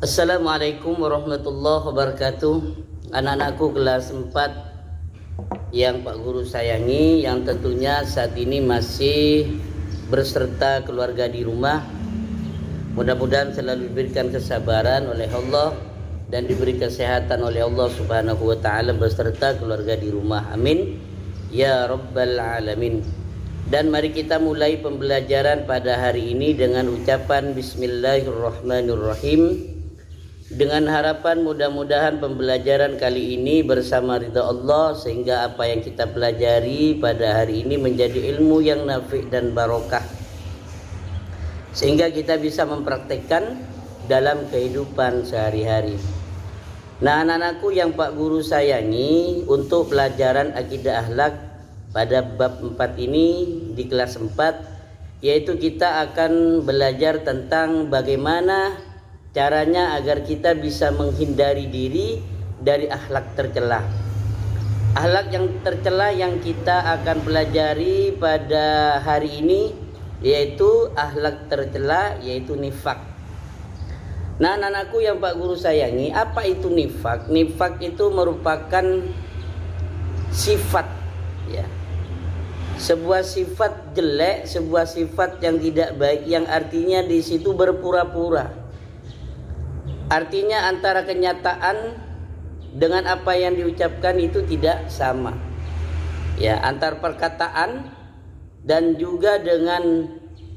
Assalamualaikum warahmatullahi wabarakatuh. Anak-anakku kelas 4 yang Pak Guru sayangi, yang tentunya saat ini masih berserta keluarga di rumah. Mudah-mudahan selalu diberikan kesabaran oleh Allah dan diberi kesehatan oleh Allah Subhanahu wa taala beserta keluarga di rumah. Amin ya rabbal alamin. Dan mari kita mulai pembelajaran pada hari ini dengan ucapan bismillahirrahmanirrahim, dengan harapan mudah-mudahan pembelajaran kali ini bersama ridha Allah, sehingga apa yang kita pelajari pada hari ini menjadi ilmu yang nafi' dan barokah, sehingga kita bisa mempraktekkan dalam kehidupan sehari-hari. Nah, anak-anakku yang Pak Guru sayangi, untuk pelajaran akidah akhlak pada bab 4 ini di kelas 4, yaitu kita akan belajar tentang bagaimana caranya agar kita bisa menghindari diri dari akhlak tercela. Akhlak yang tercela yang kita akan pelajari pada hari ini yaitu akhlak tercela, yaitu nifak. Nah, anak-anakku yang Pak Guru sayangi, apa itu nifak? Nifak itu merupakan sifat, ya, sebuah sifat jelek, sebuah sifat yang tidak baik, yang artinya di situ berpura-pura. Artinya antara kenyataan dengan apa yang diucapkan itu tidak sama, ya, antar perkataan dan juga dengan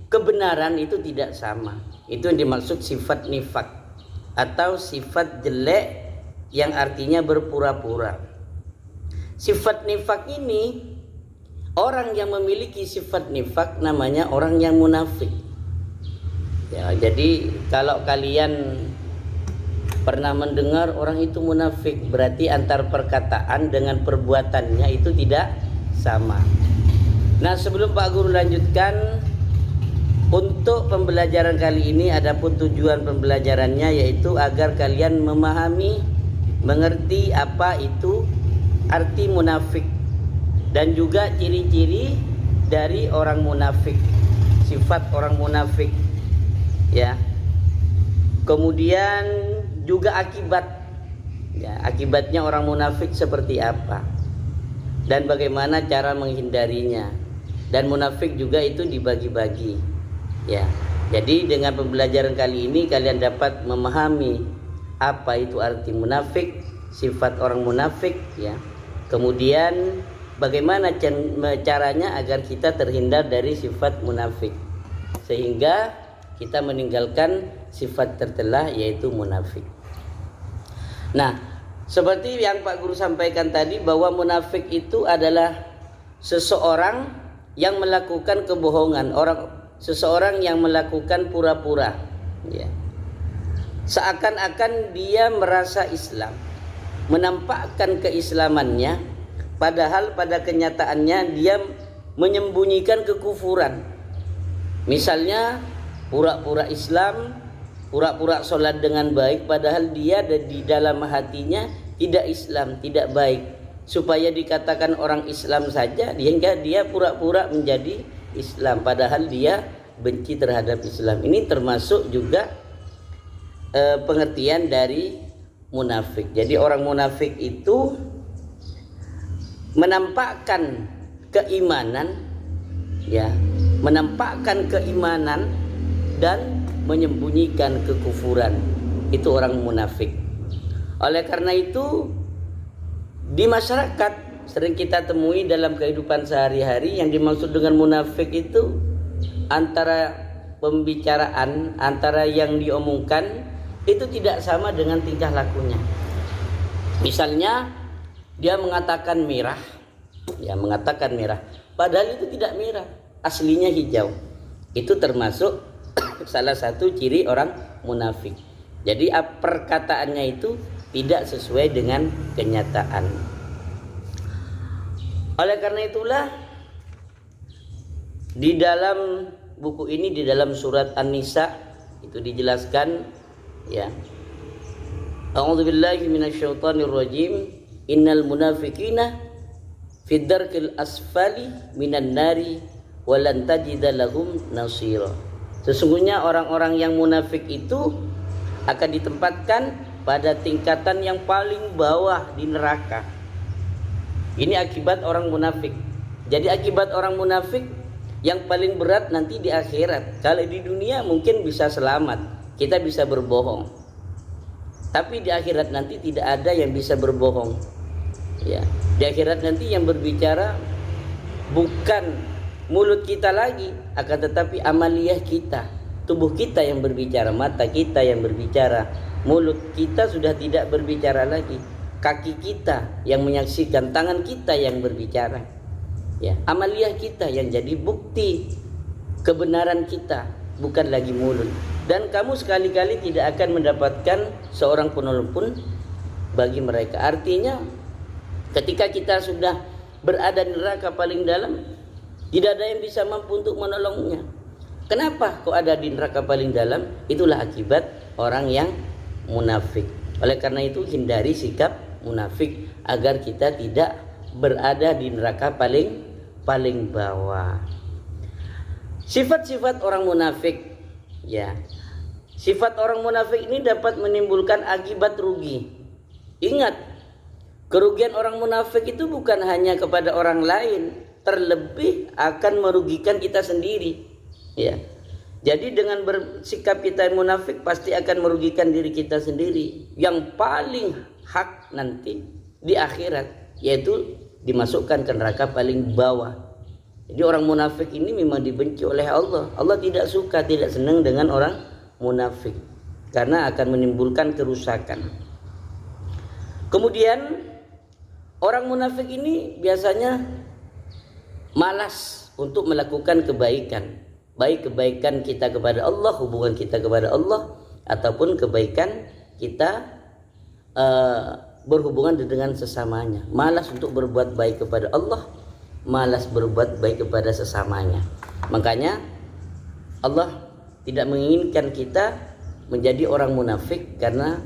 kebenaran itu tidak sama. Itu yang dimaksud sifat nifak atau sifat jelek yang artinya berpura-pura. Sifat nifak ini, orang yang memiliki sifat nifak namanya orang yang munafik. Ya, jadi kalau kalian pernah mendengar orang itu munafik, berarti antar perkataan dengan perbuatannya itu tidak sama. Nah, sebelum Pak Guru lanjutkan untuk pembelajaran kali ini, adapun tujuan pembelajarannya yaitu agar kalian memahami, mengerti apa itu arti munafik dan juga ciri-ciri dari orang munafik, sifat orang munafik, ya. Kemudian juga akibat, ya, akibatnya orang munafik seperti apa dan bagaimana cara menghindarinya. Dan munafik juga itu dibagi-bagi, ya. Jadi dengan pembelajaran kali ini kalian dapat memahami apa itu arti munafik, sifat orang munafik, ya. Kemudian bagaimana caranya agar kita terhindar dari sifat munafik, sehingga kita meninggalkan sifat tercela yaitu munafik. Nah, seperti yang Pak Guru sampaikan tadi, bahwa munafik itu adalah seseorang yang melakukan kebohongan, seseorang yang melakukan pura-pura, ya. Seakan-akan dia merasa Islam, menampakkan keislamannya, padahal pada kenyataannya dia menyembunyikan kekufuran. Misalnya pura-pura Islam, pura-pura sholat dengan baik, padahal dia di dalam hatinya tidak Islam, tidak baik, supaya dikatakan orang Islam saja, hingga dia pura-pura menjadi Islam, padahal dia benci terhadap Islam. Ini termasuk juga pengertian dari munafik. Jadi orang munafik itu menampakkan keimanan, ya, menampakkan keimanan dan menyembunyikan kekufuran. Itu orang munafik. Oleh karena itu, di masyarakat sering kita temui dalam kehidupan sehari-hari, yang dimaksud dengan munafik itu antara pembicaraan, antara yang diomongkan itu tidak sama dengan tingkah lakunya. Misalnya dia mengatakan merah, ya, mengatakan merah, padahal itu tidak merah, aslinya hijau. Itu termasuk salah satu ciri orang munafik. Jadi perkataannya itu tidak sesuai dengan kenyataan. Oleh karena itulah di dalam buku ini, di dalam surat An-Nisa itu dijelaskan, ya, A'udzubillahi minasyaitonirrajim, innal munafiqina fid darkil asfali minan nari walan tajida lahum nasira. Sesungguhnya orang-orang yang munafik itu akan ditempatkan pada tingkatan yang paling bawah di neraka. Ini akibat orang munafik. Jadi akibat orang munafik yang paling berat nanti di akhirat. Kalau di dunia mungkin bisa selamat, kita bisa berbohong. Tapi di akhirat nanti tidak ada yang bisa berbohong. Ya, di akhirat nanti yang berbicara bukan mulut kita lagi, akan tetapi amaliyah kita, tubuh kita yang berbicara, mata kita yang berbicara, mulut kita sudah tidak berbicara lagi, kaki kita yang menyaksikan, tangan kita yang berbicara. Ya, amaliyah kita yang jadi bukti kebenaran kita, bukan lagi mulut. Dan kamu sekali-kali tidak akan mendapatkan seorang penolong pun bagi mereka. Artinya ketika kita sudah berada di neraka paling dalam, tidak ada yang bisa mampu untuk menolongnya. Kenapa kok ada di neraka paling dalam? Itulah akibat orang yang munafik. Oleh karena itu hindari sikap munafik agar kita tidak berada di neraka paling bawah. Sifat-sifat orang munafik, ya. Sifat orang munafik ini dapat menimbulkan akibat rugi. Ingat, kerugian orang munafik itu bukan hanya kepada orang lain, terlebih akan merugikan kita sendiri. Ya. Jadi dengan bersikap kita munafik pasti akan merugikan diri kita sendiri. Yang paling hak nanti di akhirat yaitu dimasukkan ke neraka paling bawah. Jadi orang munafik ini memang dibenci oleh Allah. Allah tidak suka, tidak senang dengan orang munafik karena akan menimbulkan kerusakan. Kemudian orang munafik ini biasanya malas untuk melakukan kebaikan, baik kebaikan kita kepada Allah, hubungan kita kepada Allah, ataupun kebaikan kita berhubungan dengan sesamanya. Malas untuk berbuat baik kepada Allah, malas berbuat baik kepada sesamanya. Makanya Allah tidak menginginkan kita menjadi orang munafik, karena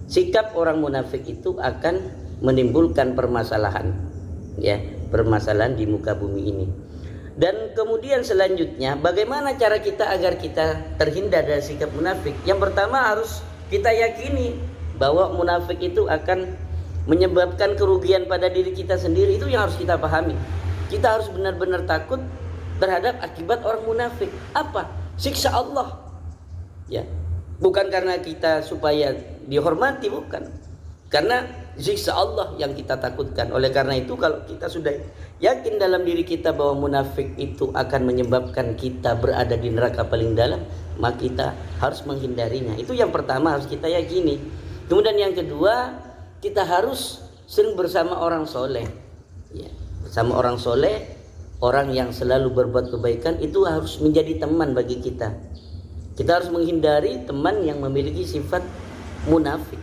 sikap orang munafik itu akan menimbulkan permasalahan, ya, permasalahan di muka bumi ini. Dan kemudian selanjutnya, bagaimana cara kita agar kita terhindar dari sikap munafik? Yang pertama harus kita yakini bahwa munafik itu akan menyebabkan kerugian pada diri kita sendiri. Itu yang harus kita pahami. Kita harus benar-benar takut terhadap akibat orang munafik. Apa? Siksa Allah. Ya, bukan karena kita supaya dihormati, bukan. Karena siksa Allah yang kita takutkan. Oleh karena itu kalau kita sudah yakin dalam diri kita bahwa munafik itu akan menyebabkan kita berada di neraka paling dalam, maka kita harus menghindarinya. Itu yang pertama harus kita yakini. Kemudian yang kedua, kita harus sering bersama orang soleh. Ya, bersama orang soleh, orang yang selalu berbuat kebaikan itu harus menjadi teman bagi kita. Kita harus menghindari teman yang memiliki sifat munafik.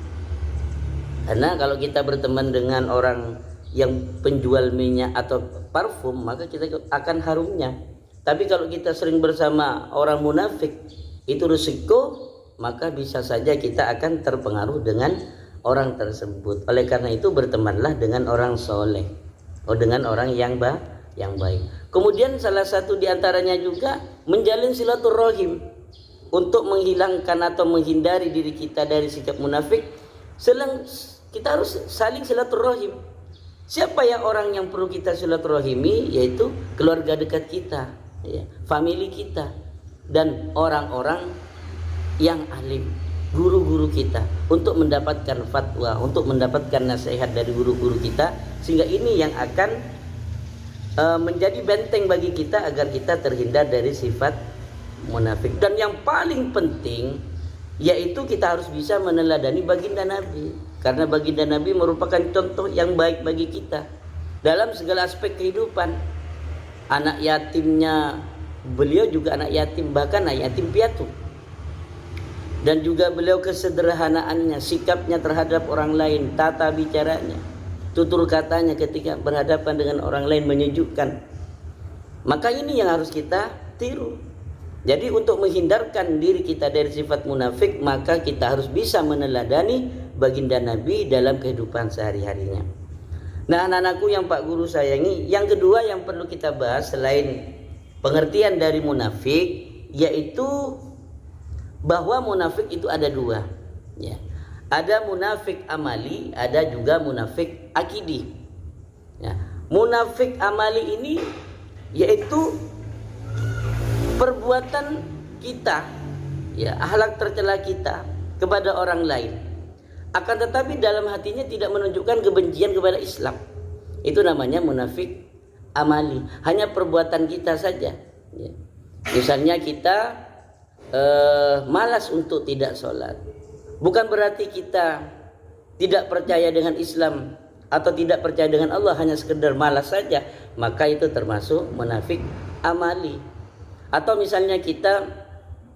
Karena kalau kita berteman dengan orang yang penjual minyak atau parfum, maka kita akan harumnya. Tapi kalau kita sering bersama orang munafik, itu risiko, maka bisa saja kita akan terpengaruh dengan orang tersebut. Oleh karena itu bertemanlah dengan orang soleh, dengan orang yang baik. Kemudian salah satu diantaranya juga menjalin silaturahim untuk menghilangkan atau menghindari diri kita dari sikap munafik. Kita harus saling silaturahim. Siapa yang orang yang perlu kita silaturahimi? Yaitu keluarga dekat kita, ya, famili kita, dan orang-orang yang alim, guru-guru kita, untuk mendapatkan fatwa, untuk mendapatkan nasihat dari guru-guru kita, sehingga ini yang akan menjadi benteng bagi kita agar kita terhindar dari sifat munafik. Dan yang paling penting yaitu kita harus bisa meneladani baginda Nabi, karena baginda Nabi merupakan contoh yang baik bagi kita dalam segala aspek kehidupan. Anak yatimnya beliau juga anak yatim, bahkan anak yatim piatu. Dan juga beliau kesederhanaannya, sikapnya terhadap orang lain, tata bicaranya, tutur katanya ketika berhadapan dengan orang lain menyejukkan. Maka ini yang harus kita tiru. Jadi untuk menghindarkan diri kita dari sifat munafik, maka kita harus bisa meneladani baginda Nabi dalam kehidupan sehari-harinya. Nah, anak-anakku yang Pak Guru sayangi, yang kedua yang perlu kita bahas selain pengertian dari munafik, yaitu bahwa munafik itu ada dua. Ya. Ada munafik amali, ada juga munafik akidi. Ya. Munafik amali ini yaitu perbuatan kita, ya, akhlak tercela kita kepada orang lain. Akan tetapi dalam hatinya tidak menunjukkan kebencian kepada Islam. Itu namanya munafik amali. Hanya perbuatan kita saja. Ya. Misalnya kita malas untuk tidak sholat. Bukan berarti kita tidak percaya dengan Islam atau tidak percaya dengan Allah, hanya sekedar malas saja. Maka itu termasuk munafik amali. Atau misalnya kita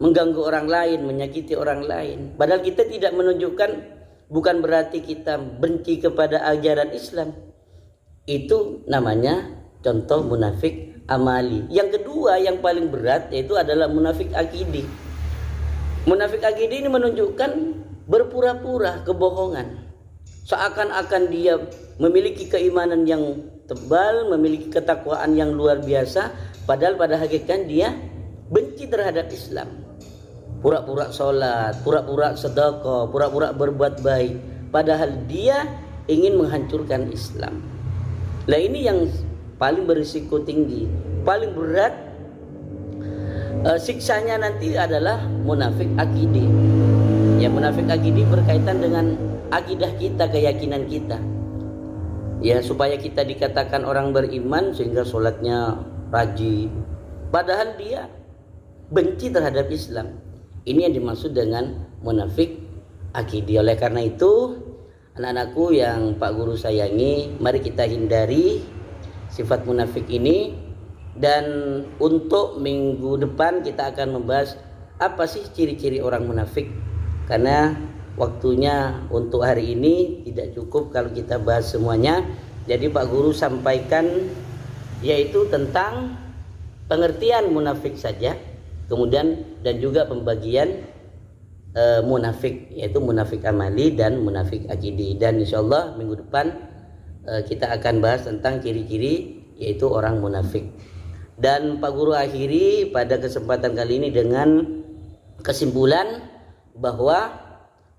mengganggu orang lain, menyakiti orang lain. Padahal kita tidak menunjukkan, bukan berarti kita benci kepada ajaran Islam. Itu namanya contoh munafik amali. Yang kedua yang paling berat yaitu adalah munafik akidi. Munafik akidi ini menunjukkan berpura-pura kebohongan. Seakan-akan dia memiliki keimanan yang tebal, memiliki ketakwaan yang luar biasa, padahal pada hakikatnya dia benci terhadap Islam. Pura-pura sholat, pura-pura sedekah, pura-pura berbuat baik, padahal dia ingin menghancurkan Islam. Nah, ini yang paling berisiko tinggi, paling berat. Siksanya nanti adalah munafik akidi. Ya, munafik akidi berkaitan dengan akidah kita, keyakinan kita. Ya, supaya kita dikatakan orang beriman sehingga sholatnya rajin, padahal dia benci terhadap Islam. Ini yang dimaksud dengan munafik akidi. Oleh karena itu, anak-anakku yang Pak Guru sayangi, mari kita hindari sifat munafik ini. Dan untuk minggu depan kita akan membahas apa sih ciri-ciri orang munafik. Karena waktunya untuk hari ini tidak cukup kalau kita bahas semuanya. Jadi Pak Guru sampaikan yaitu tentang pengertian munafik saja, kemudian dan juga pembagian munafik, yaitu munafik amali dan munafik akidi. Dan insyaallah minggu depan kita akan bahas tentang ciri-ciri yaitu orang munafik. Dan Pak Guru akhiri pada kesempatan kali ini dengan kesimpulan bahwa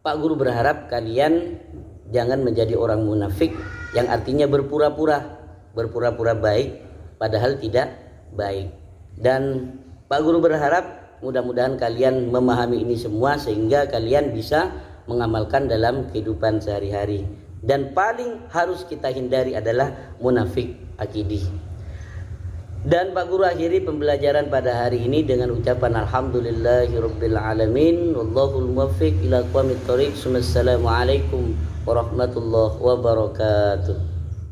Pak Guru berharap kalian jangan menjadi orang munafik, yang artinya berpura-pura baik padahal tidak baik. Dan Pak Guru berharap mudah-mudahan kalian memahami ini semua sehingga kalian bisa mengamalkan dalam kehidupan sehari-hari. Dan paling harus kita hindari adalah munafik akidi. Dan Pak Guru akhiri pembelajaran pada hari ini dengan ucapan alhamdulillahirabbil alamin wallahul muwaffiq ila aqwamit thoriq. Assalamualaikum warahmatullahi wabarakatuh.